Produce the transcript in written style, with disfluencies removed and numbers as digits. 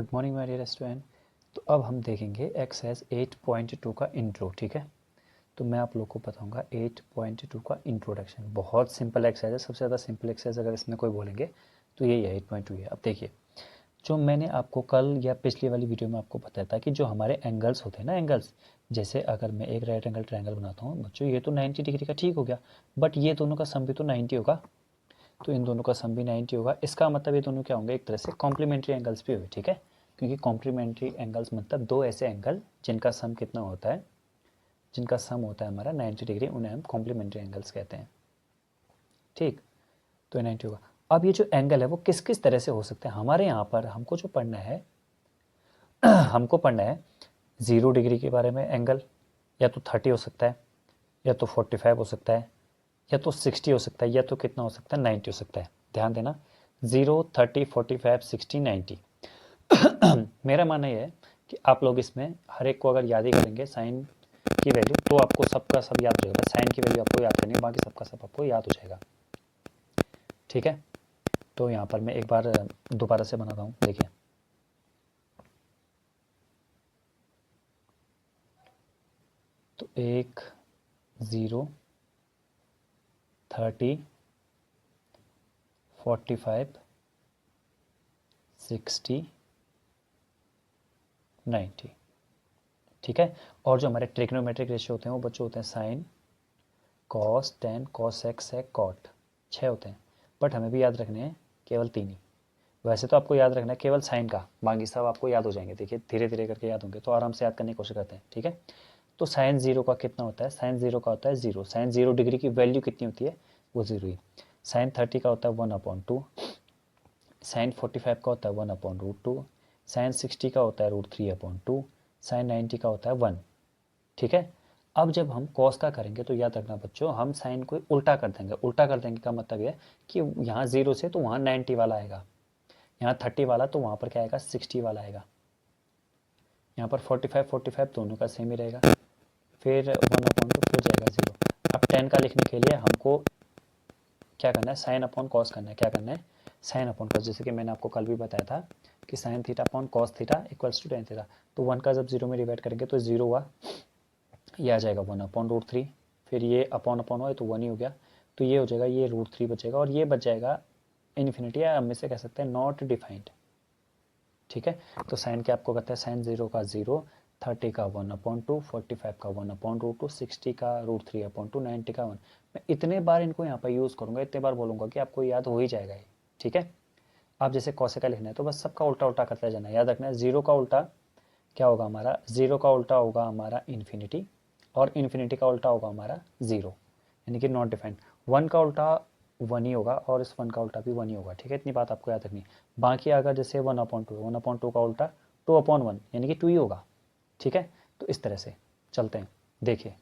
Good morning my dear student. तो अब हम देखेंगे एक्सरसाइज 8.2 का इंट्रो। ठीक है, तो मैं आप लोग को बताऊंगा 8.2 का इंट्रोडक्शन। बहुत सिंपल एक्सरसाइज है, सबसे ज़्यादा सिंपल एक्सरसाइज अगर इसमें कोई बोलेंगे तो यही है 8.2 है। अब देखिए, जो मैंने आपको कल या पिछली वाली वीडियो में आपको बताया था कि जो हमारे एंगल्स होते हैं ना, एंगल्स, जैसे अगर मैं एक राइट एंगल ट्रायंगल बनाता हूँ बच्चों, ये तो 90 डिग्री का ठीक हो गया, बट ये दोनों का सम भी तो 90 होगा, तो इन दोनों का सम भी 90 होगा। इसका मतलब ये दोनों क्या होंगे, एक तरह से कॉम्प्लीमेंट्री एंगल्स भी होंगे। ठीक है, क्योंकि कॉम्प्लीमेंट्री एंगल्स मतलब दो ऐसे एंगल जिनका सम कितना होता है, जिनका सम होता है हमारा 90 डिग्री, उन्हें हम कॉम्प्लीमेंट्री एंगल्स कहते हैं। ठीक, तो ये 90 होगा। अब ये जो एंगल है वो किस किस तरह से हो सकते हैं, हमारे यहाँ पर हमको जो पढ़ना है हमको पढ़ना है 0 डिग्री के बारे में एंगल, या तो 30 हो सकता है, या तो 45 हो सकता है, या तो 60 हो सकता है, या तो कितना हो सकता है 90 हो सकता है। ध्यान देना, 0, 30, 45, 60, 90। मेरा मानना यह है कि आप लोग इसमें हर एक को अगर याद ही करेंगे साइन की वैल्यू, तो आपको सबका सब याद हो जाएगा। साइन की वैल्यू आपको याद करनी है, बाकी सबका सब आपको याद हो जाएगा। ठीक है, तो यहाँ पर मैं एक बार दोबारा से बनाता हूँ। देखिए, तो 1, 0, 30, 45, 60, 90। ठीक है, और जो हमारे ट्रिग्नोमेट्रिक रेशियो होते हैं वो बच्चों होते हैं sine, cos, tan, cos X, sec, cot, 6 होते हैं, बट हमें भी याद रखने हैं केवल 3 ही। वैसे तो आपको याद रखना है केवल साइन का, बाकी सब आपको याद हो जाएंगे। देखिए धीरे धीरे करके याद होंगे, तो आराम से याद करने की कोशिश करते हैं। ठीक है, तो साइन 0 का कितना होता है, साइन 0 का होता है 0। साइन 0 डिग्री की वैल्यू कितनी होती है, वो 0 ही। साइन 30 का होता है 1/2, साइन 45 का होता है 1/√2, साइन 60 का होता है √3/2, साइन 90 का होता है 1। ठीक है, अब जब हम कॉस का करेंगे तो याद रखना बच्चों, हम साइन को उल्टा कर देंगे। उल्टा कर देंगे का मतलब यह कि यहाँ 0 से तो वहाँ 90 वाला आएगा, यहाँ 30 वाला तो वहाँ पर क्या आएगा 60 वाला आएगा, यहाँ पर 45 दोनों का सेम ही रहेगा, फिर 1/2 फिर जाएगा 0। अब 10 का लिखने के लिए हमको क्या करना है, साइन अपॉन कॉस करना है। क्या करना है, साइन अपॉन कॉस। जैसे कि मैंने आपको कल भी बताया था कि sine theta upon cos theta equals to tan theta. तो 1 का जब 0 में डिवाइड करेंगे तो 0 हुआ, ये आ जाएगा 1/√3, फिर ये अपॉन अपॉन हुआ तो 1 ही हो गया, तो ये हो जाएगा, ये √3 बचेगा, और ये बच जाएगा इन्फिनिटी, या हम इसे कह सकते हैं नॉट डिफाइंड। ठीक है, तो साइन क्या आपको कहता है, साइन 0 का 0, 30 का 1/2, 45 का 1/√2, 60 का √3/2, 90 का 1। मैं इतने बार इनको यहाँ पर यूज़ करूँगा, इतने बार बोलूँगा कि आपको याद हो ही जाएगा ये। ठीक है, आप जैसे कॉसे का लिखना है तो बस सबका उल्टा उल्टा करते जाना है। याद रखना है 0 का उल्टा क्या होगा हमारा, 0 का उल्टा होगा हमारा इन्फिनिटी, और इन्फिनिटी का उल्टा होगा हमारा 0, यानी कि नॉट डिफाइंड। 1 का उल्टा 1 ही होगा, और इस 1 का उल्टा भी 1 ही होगा। ठीक है, इतनी बात आपको याद रखनी। बाकी अगर जैसे 1/2, 1/2 का उल्टा 2/1, यानी कि 2 ही होगा। ठीक है, तो इस तरह से चलते हैं। देखिए